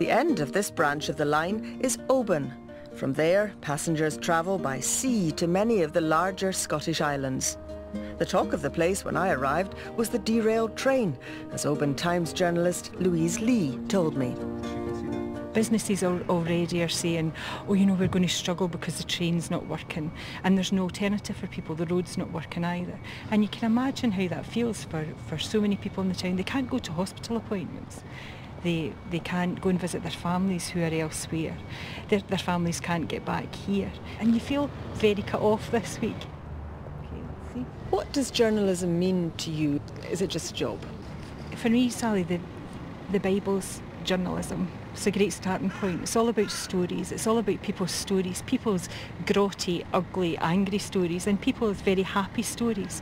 The end of this branch of the line is Oban. From there, passengers travel by sea to many of the larger Scottish islands. The talk of the place when I arrived was the derailed train, as Oban Times journalist Louise Lee told me. Businesses already are saying, oh, you know, we're going to struggle because the train's not working and there's no alternative for people, the road's not working either. And you can imagine how that feels for so many people in the town. They can't go to hospital appointments. They can't go and visit their families who are elsewhere. Their families can't get back here. And you feel very cut off this week. Okay, let's see. What does journalism mean to you? Is it just a job? For me, Sally, the Bible's journalism. It's a great starting point. It's all about stories. It's all about people's stories, people's grotty, ugly, angry stories, and people's very happy stories.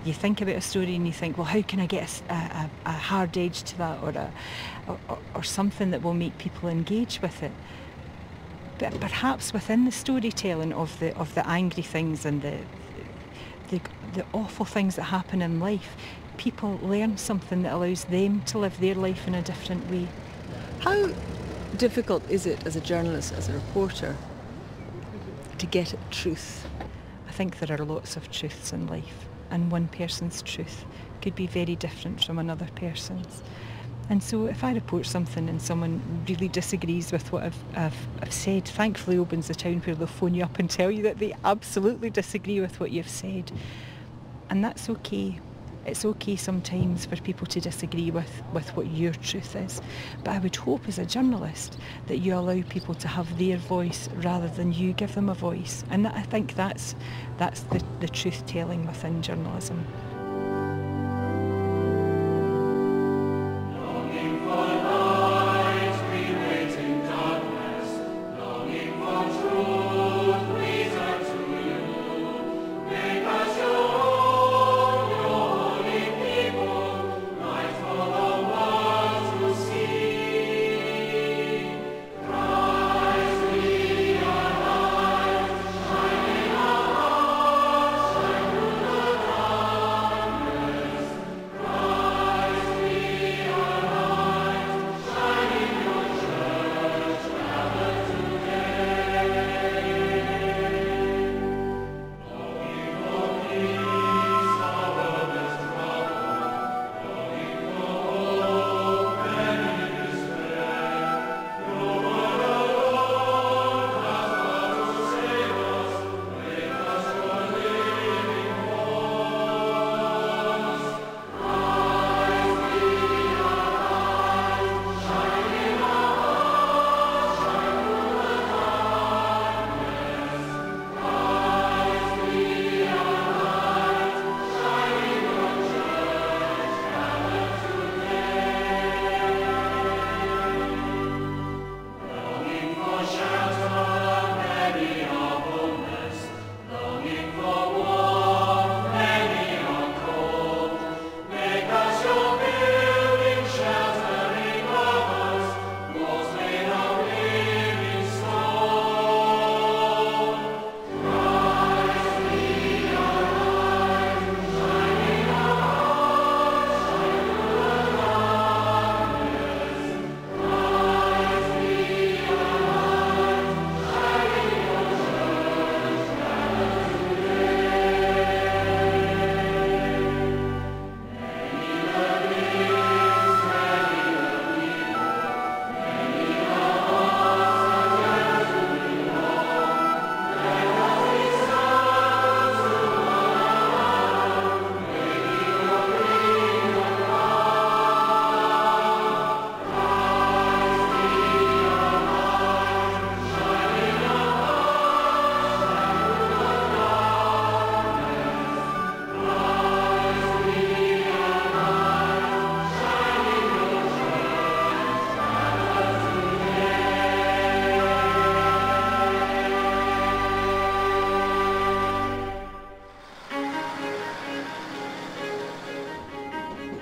You think about a story and you think, well, how can I get a hard edge to that, or something that will make people engage with it? But perhaps within the storytelling of the angry things and the awful things that happen in life, people learn something that allows them to live their life in a different way. How difficult is it as a journalist, as a reporter, to get at truth? I think there are lots of truths in life, and one person's truth could be very different from another person's. And so if I report something and someone really disagrees with what I've said, thankfully Oban's a town where they'll phone you up and tell you that they absolutely disagree with what you've said. And that's okay. It's okay sometimes for people to disagree with what your truth is. But I would hope as a journalist that you allow people to have their voice rather than you give them a voice. And I think that's the truth-telling within journalism.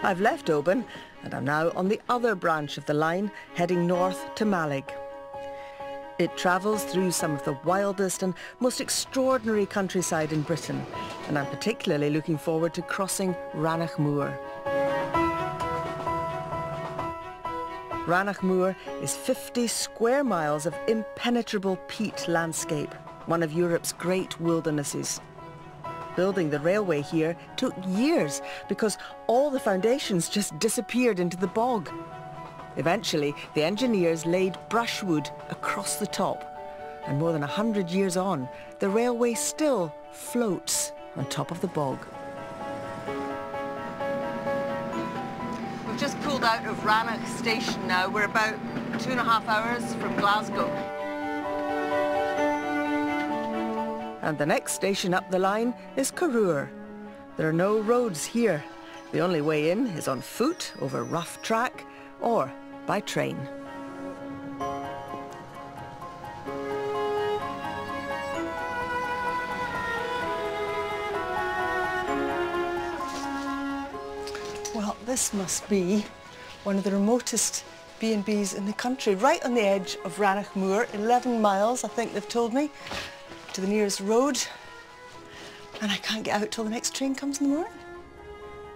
I've left Oban and I'm now on the other branch of the line, heading north to Mallaig. It travels through some of the wildest and most extraordinary countryside in Britain, and I'm particularly looking forward to crossing Rannoch Moor. Ranach Moor is 50 square miles of impenetrable peat landscape, one of Europe's great wildernesses. Building the railway here took years because all the foundations just disappeared into the bog. Eventually, the engineers laid brushwood across the top, and more than 100 years on, the railway still floats on top of the bog. We've just pulled out of Ranach station now. We're about 2.5 hours from Glasgow. And the next station up the line is Cathedral. There are no roads here. The only way in is on foot over rough track or by train. Well, this must be one of the remotest B&Bs in the country, right on the edge of Ranach Moor, 11 miles, I think they've told me, to the nearest road, and I can't get out till the next train comes in the morning.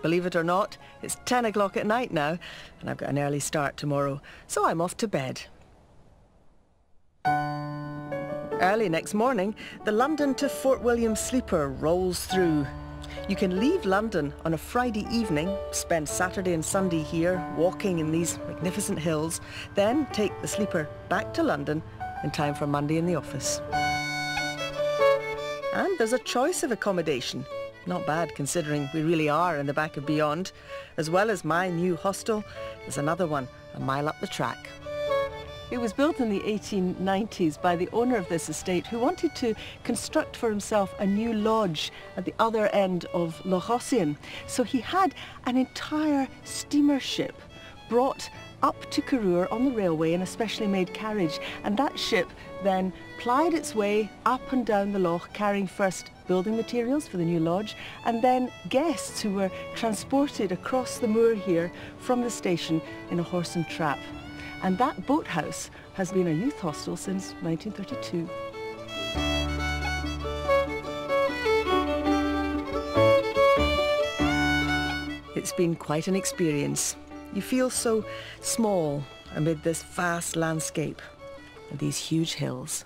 Believe it or not, it's 10 o'clock at night now, and I've got an early start tomorrow, so I'm off to bed. Early next morning, the London to Fort William sleeper rolls through. You can leave London on a Friday evening, spend Saturday and Sunday here walking in these magnificent hills, then take the sleeper back to London in time for Monday in the office. And there's a choice of accommodation. Not bad considering we really are in the back of beyond. As well as my new hostel, there's another one a mile up the track. It was built in the 1890s by the owner of this estate who wanted to construct for himself a new lodge at the other end of Loch Ossian. So he had an entire steamer ship brought up to Cathedral on the railway in a specially made carriage, and that ship then plied its way up and down the loch, carrying first building materials for the new lodge and then guests who were transported across the moor here from the station in a horse and trap. And that boathouse has been a youth hostel since 1932. It's been quite an experience. You feel so small amid this vast landscape and these huge hills.